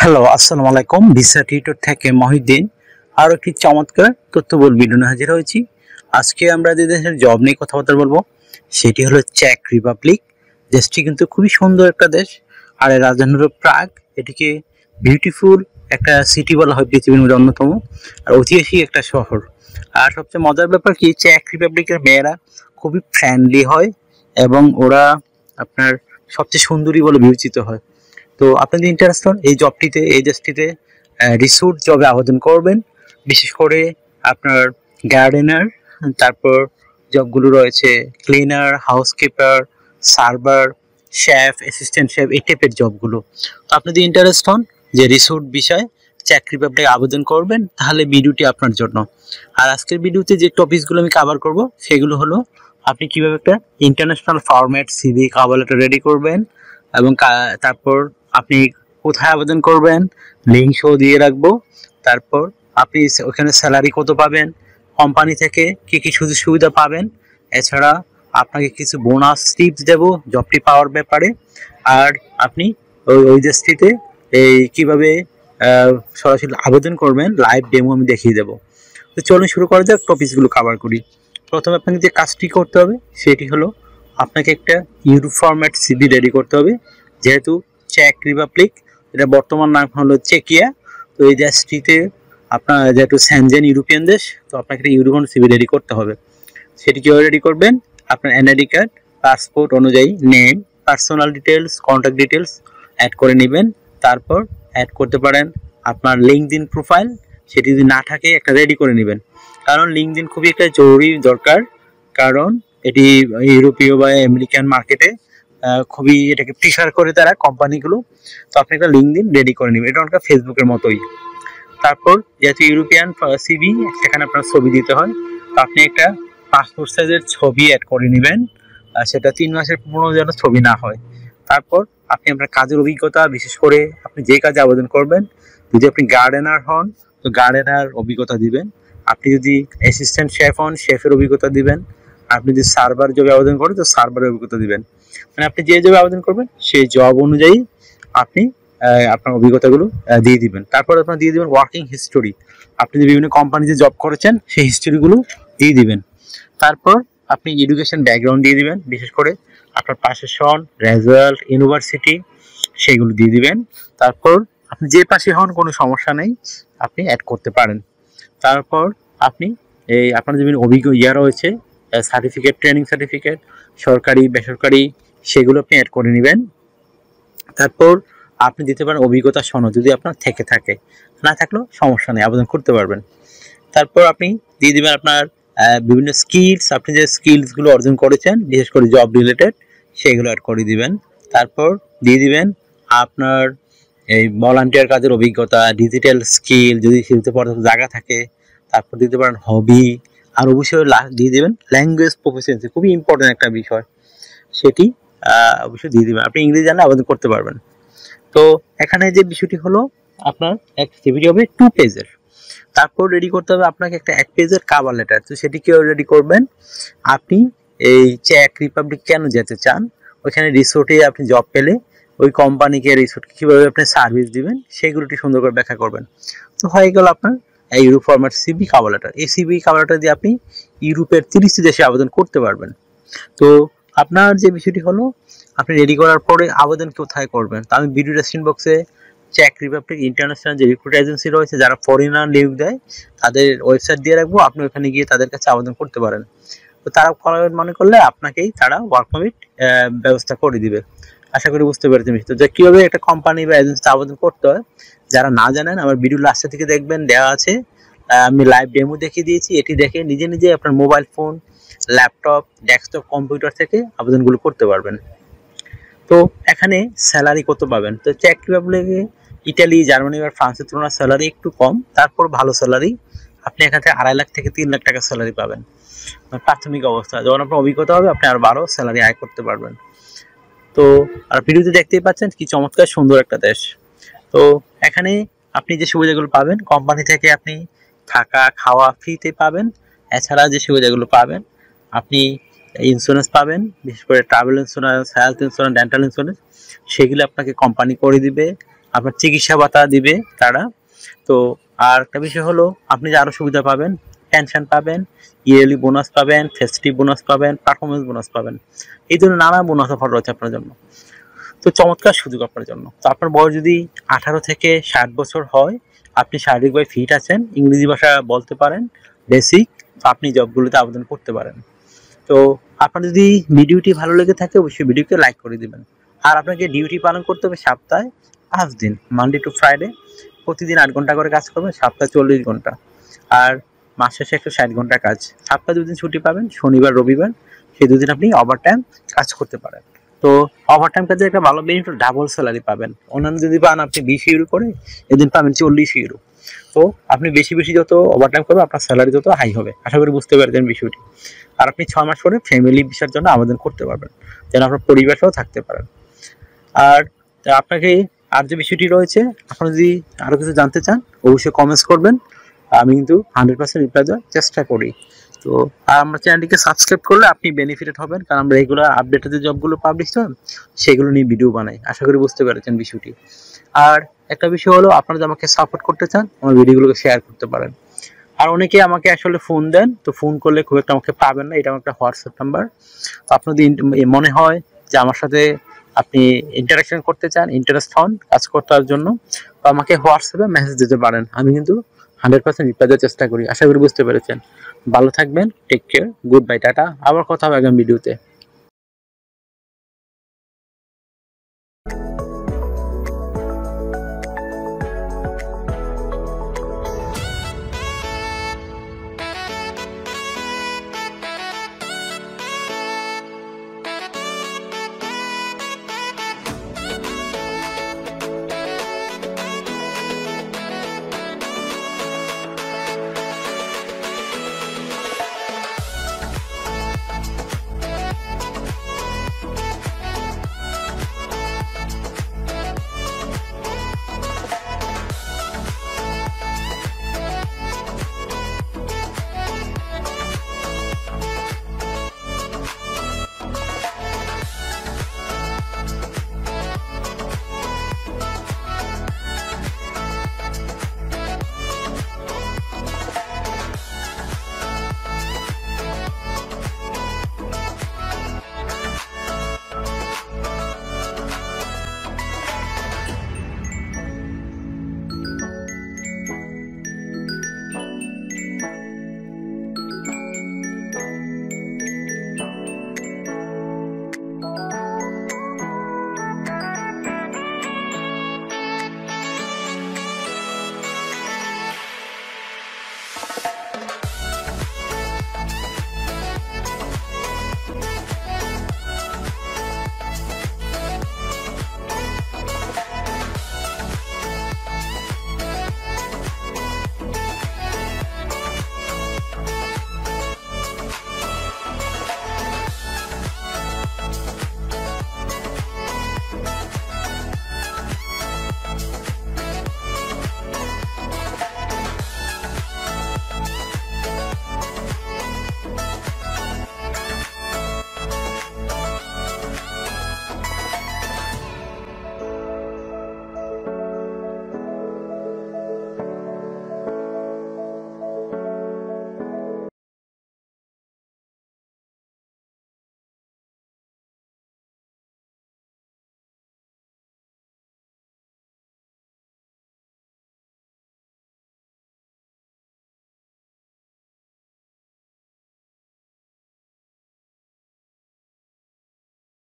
Hello, আসসালামু আলাইকুম। Visa tutor থেকে মহিউদ্দিন আরও একটি চমৎকার তথ্যবহুল ভিডিও নিয়ে হাজির হয়েছি। আজকে আমরা যে দেশের জব নিয়ে কথাবার্তা বলবো সেটি হলো চেক রিপাবলিক। দেশটি কিন্তু খুবই সুন্দর একটা দেশ, আর এর রাজধানী হলো প্রাগ। এটিকে বিউটিফুল একটা সিটি বলা হয়, পৃথিবীর মধ্যে অন্যতম, আর ঐতিহাসিক একটা শহর। আর সবচেয়ে মজার ব্যাপার কি, চেক রিপাবলিকের মেয়েরা খুবই ফ্রেন্ডলি হয় এবং ওরা আপনার সবচেয়ে সুন্দরী বলে বিবেচিত হয়। তো আপনি যদি ইন্টারেস্ট হন এই দেশটিতে রিসোর্ট জবে আবেদন করবেন। বিশেষ করে আপনার গার্ডেনার, তারপর জবগুলো রয়েছে cleaner, housekeeper, server, chef, assistant chef, এই টাইপের জবগুলো। তো আপনি যদি ইন্টারেস্ট হন যে রিসোর্ট বিষয় চাকরি ব্যাপারে আবেদন করবেন, তাহলে ভিডিওটি আপনার জন্য। আর আজকের ভিডিওতে যে টপিকসগুলো আমি কভার করব সেগুলো হলো আপনি কিভাবে একটা international format CV cover letter ready করবেন, এবং তারপর আপনি কোথায় আবেদন করবেন, লিঙ্ক শো দিয়ে রাখবো। তারপর আপনি ওখানে স্যালারি কত পাবেন, কোম্পানি থেকে কি কি সুযোগ সুবিধা পাবেন, এছাড়া আপনাকে কিছু বোনাস টিপস দেব জবটি পাওয়ার ব্যাপারে। আর আপনি ওই দেশটিতে কিভাবে সরাসরি আবেদন করবেন লাইভ ডেমো আমি দেখিয়ে দেবো। তো চলুন শুরু করা যাক, টপিকসগুলো কভার করি। প্রথমে আপনাকে যে কাজটি করতে হবে সেটি হলো আপনাকে একটা ইউরোপ ফরম্যাট সিভি রেডি করতে হবে। যেহেতু চেক রিপাবলিক, এটা বর্তমান নাম হলো চেকিয়া, তো এই দেশটিতে আপনার যেহেতু সেনজেন ইউরোপিয়ান দেশ, তো আপনাকে একটা ইউরোপিয়ান সিভি রেডি করতে হবে। সেটি কীভাবে রেডি করবেন, আপনার এনআইডি কার্ড, পাসপোর্ট অনুযায়ী name, personal details, contact details add করে নেবেন। তারপর অ্যাড করতে পারেন আপনার লিঙ্কডইন প্রোফাইল, সেটি যদি না থাকে একটা রেডি করে নেবেন, কারণ লিঙ্কডইন খুবই একটা জরুরি দরকার। কারণ এটি ইউরোপীয় বা আমেরিকান মার্কেটে খুবই এটাকে প্রিফার করে তারা কোম্পানিগুলো। তো আপনি একটা লিঙ্কডইন রেডি করে নেবেন, এটা অনেকটা ফেসবুকের মতোই। তারপর যেহেতু ইউরোপিয়ান সিভি, সেখানে আপনার ছবি দিতে হয়, তো আপনি একটা পাসপোর্ট সাইজের ছবি অ্যাড করে নেবেন, সেটা 3 মাসের পুরনো যেন ছবি না হয়। তারপর আপনি আপনার কাজের অভিজ্ঞতা, বিশেষ করে আপনি যে কাজে আবেদন করবেন, যদি আপনি গার্ডেনার হন তো গার্ডেনার অভিজ্ঞতা দিবেন, আপনি যদি অ্যাসিস্ট্যান্ট শেফ হন শেফের অভিজ্ঞতা দিবেন, আপনি যদি সার্ভার জবে আবেদন করেন তো সার্ভারের অভিজ্ঞতা দিবেন। মানে আপনি যে জবে আবেদন করবেন সেই জব অনুযায়ী আপনি আপনার অভিজ্ঞতাগুলো দিয়ে দিবেন। তারপর আপনার দিয়ে দিবেন ওয়ার্কিং হিস্টোরি, আপনি যে বিভিন্ন কোম্পানিতে জব করেছেন সেই হিস্টোরিগুলো দিয়ে দিবেন। তারপর আপনি এডুকেশন ব্যাকগ্রাউন্ড দিয়ে দিবেন, বিশেষ করে আপনার পাশের সন, রেজাল্ট, ইউনিভার্সিটি, সেগুলো দিয়ে দিবেন। তারপর আপনি যে পাশে হন কোনো সমস্যা নেই, আপনি অ্যাড করতে পারেন। তারপর আপনি আপনার যে অভিজ্ঞ রয়েছে, সার্টিফিকেট, ট্রেনিং সার্টিফিকেট, সরকারি বেসরকারি, সেগুলো আপনি অ্যাড করে নেবেন। তারপর আপনি দিতে পারেন অভিজ্ঞতা সনদ, যদি আপনার থেকে থাকে, না থাকলেও সমস্যা নেই, আবেদন করতে পারবেন। তারপর আপনি দিয়ে দেবেন আপনার বিভিন্ন স্কিলস, আপনি যে স্কিলসগুলো অর্জন করেছেন বিশেষ করে জব রিলেটেড, সেগুলো অ্যাড করে দিবেন। তারপর দিয়ে দিবেন আপনার এই ভলান্টিয়ার কাজের অভিজ্ঞতা, ডিজিটাল স্কিল যদি শিখতে পর্যাপ্ত জায়গা থাকে। তারপর দিতে পারেন হবি, আর অবশ্যই দিয়ে দেবেন ল্যাঙ্গুয়েজ প্রফিসিয়েন্সি, খুবই ইম্পর্টেন্ট একটা বিষয়, সেটি অবশ্যই দিয়ে দেবেন। আপনি ইংরেজি জানলে আবেদন করতে পারবেন। তো এখানে যে বিষয়টি হলো আপনার একটা সিভিটি হবে 2 পেজের। তারপর রেডি করতে হবে আপনাকে একটা 1 পেজের কভার লেটার। তো সেটি কেউ রেডি করবেন, আপনি এই চেক রিপাবলিক কেন যেতে চান, ওইখানে রিসোর্টে আপনি জব পেলে ওই কোম্পানিকে রিসোর্ট কীভাবে আপনি সার্ভিস দিবেন সেগুলোটি সুন্দর করে ব্যাখ্যা করবেন। তো হয়ে গেল আপনার Europe format CV cover letter. এই সিভি কভার লেটার দিয়ে আপনি ইউরোপের 30টি দেশে আবেদন করতে পারবেন। তো আপনার যে বিষয়টি হলো আপনি রেডি করার পরে আবেদন কোথায় করবেন, তা আমি ভিডিও ডেসক্রিপশন বক্সে চেক রিপাবলিক ইন্টারন্যাশনাল যে রিক্রুট এজেন্সি রয়েছে যারা ফরেনার নিয়োগ দেয় তাদের ওয়েবসাইট দিয়ে রাখবো, আপনি ওখানে গিয়ে তাদের কাছে আবেদন করতে পারেন। তো তারা মনে করলে আপনাকেই তারা ওয়ার্ক পারমিট ব্যবস্থা করে দিবে। আশা করি বুঝতে পেরেছেন। তো যে কীভাবে একটা কোম্পানি বা এজেন্সিতে আবেদন করতে হয়, যারা না জানেন আমার ভিডিও লাস্টের থেকে দেখবেন, দেওয়া আছে, আমি লাইভ ডেমো দেখিয়ে দিয়েছি। এটি দেখে নিজে নিজে আপনার mobile phone, laptop, desktop computer থেকে আবেদনগুলো করতে পারবেন। তো এখানে স্যালারি কত পাবেন, তো চেক রিপাবলিকে ইটালি, জার্মানি বা ফ্রান্সের তুলনায় স্যালারি একটু কম, তারপর ভালো স্যালারি। আপনি এখান থেকে 2.5 লাখ থেকে 3 লাখ টাকা স্যালারি পাবেন প্রাথমিক অবস্থা। যখন আপনার অভিজ্ঞতা হবে আপনি আর 12 স্যালারি আয় করতে পারবেন। তো আর ভিডিওতে দেখতেই পাচ্ছেন কি চমৎকার সুন্দর একটা দেশ। তো এখানে আপনি যে সুবিধাগুলো পাবেন, কোম্পানি থেকে আপনি থাকা খাওয়া ফ্রিতে পাবেন। এছাড়া যে সুবিধাগুলো পাবেন, আপনি ইন্স্যুরেন্স পাবেন, বিশেষ করে travel insurance, health insurance, dental insurance, সেগুলো আপনাকে কোম্পানি করে দিবে। আপনার চিকিৎসা ভাতা দিবে তারা। তো আর একটা বিষয় হলো আপনি যে আরো সুবিধা পাবেন, পেনশন পাবেন, ইয়ারলি বোনাস পাবেন, ফেস্টিভ বোনাস পাবেন, পারফরমেন্স বোনাস পাবেন। এই ধরনের নানা বোনাস অফার রয়েছে আপনার জন্য। তো চমৎকার সুযোগ আপনার জন্য। তো আপনার বয়স যদি 18 থেকে 60 বছর হয়, আপনি শারীরিকভাবে ফিট আছেন, ইংরেজি ভাষা বলতে পারেন বেসিক, তো আপনি জবগুলোতে আবেদন করতে পারেন। তো আপনার যদি ভিডিওটি ভালো লেগে থাকে অবশ্যই ভিডিওকে লাইক করে দিবেন। আর আপনাকে ডিউটি পালন করতে হবে সপ্তাহে 5 দিন, মানডে টু ফ্রাইডে। প্রতিদিন 8 ঘন্টা করে কাজ করবেন, সপ্তাহে 40 ঘন্টা। আর মাস শেষে 160 ঘন্টা কাজ। সপ্তাহে 2 দিন ছুটি পাবেন, শনিবার রবিবার। সেই 2 দিন আপনি ওভার টাইম কাজ করতে পারেন। তো ওভার টাইম কাজে একটা ভালো বেনিফিট, ডাবল স্যালারি পাবেন। অন্যান্য যদি পান আপনি 20 ইউরো করে, এদিন পাবেন 40 ইউরো। তো আপনি বেশি বেশি যত ওভার টাইম করবেন আপনার স্যালারি তত হাই হবে। আশা করি বুঝতে পারছেন বিষয়টি। আর আপনি 6 মাস পরে ফ্যামিলি ভিসার জন্য আবেদন করতে পারবেন, যেন আপনার পরিবার সহ থাকতে পারেন। আর আপনাকে আর যে বিষয়টি রয়েছে, আপনি যদি আরো কিছু জানতে চান অবশ্যই কমেন্টস করবেন। আমি কিন্তু 100% রিপ্লাই দেওয়ার চেষ্টা করি। তো আর আমার চ্যানেলটিকে সাবস্ক্রাইব করলে আপনি বেনিফিটেড হবেন, কারণ আমরা রেগুলার আপডেটেড যে জবগুলো পাবলিশ হয় সেগুলো নিয়ে ভিডিও বানাই। আশা করি বুঝতে পেরেছেন বিষয়টি। আর একটা বিষয় হলো আপনারা যদি আমাকে সাপোর্ট করতে চান আমার ভিডিওগুলোকে শেয়ার করতে পারেন। আর অনেকে আমাকে আসলে ফোন দেন, তো ফোন করলে খুব একটা আমাকে পাবেন না, এটা আমার একটা হোয়াটসঅ্যাপ নাম্বার। তো আপনার যদি মনে হয় যে আমার সাথে আপনি ইন্টারাকশন করতে চান, ইন্টারেস্ট হন কাজ করার জন্য, তো আমাকে হোয়াটসঅ্যাপে মেসেজ দিতে পারেন। আমি কিন্তু 100% রিপ্লাই দেওয়ার চেষ্টা করি। আশা করি বুঝতে পেরেছেন। ভালো থাকবেন, take care, goodbye, tata. আবার কথা হবে আগামী ভিডিওতে।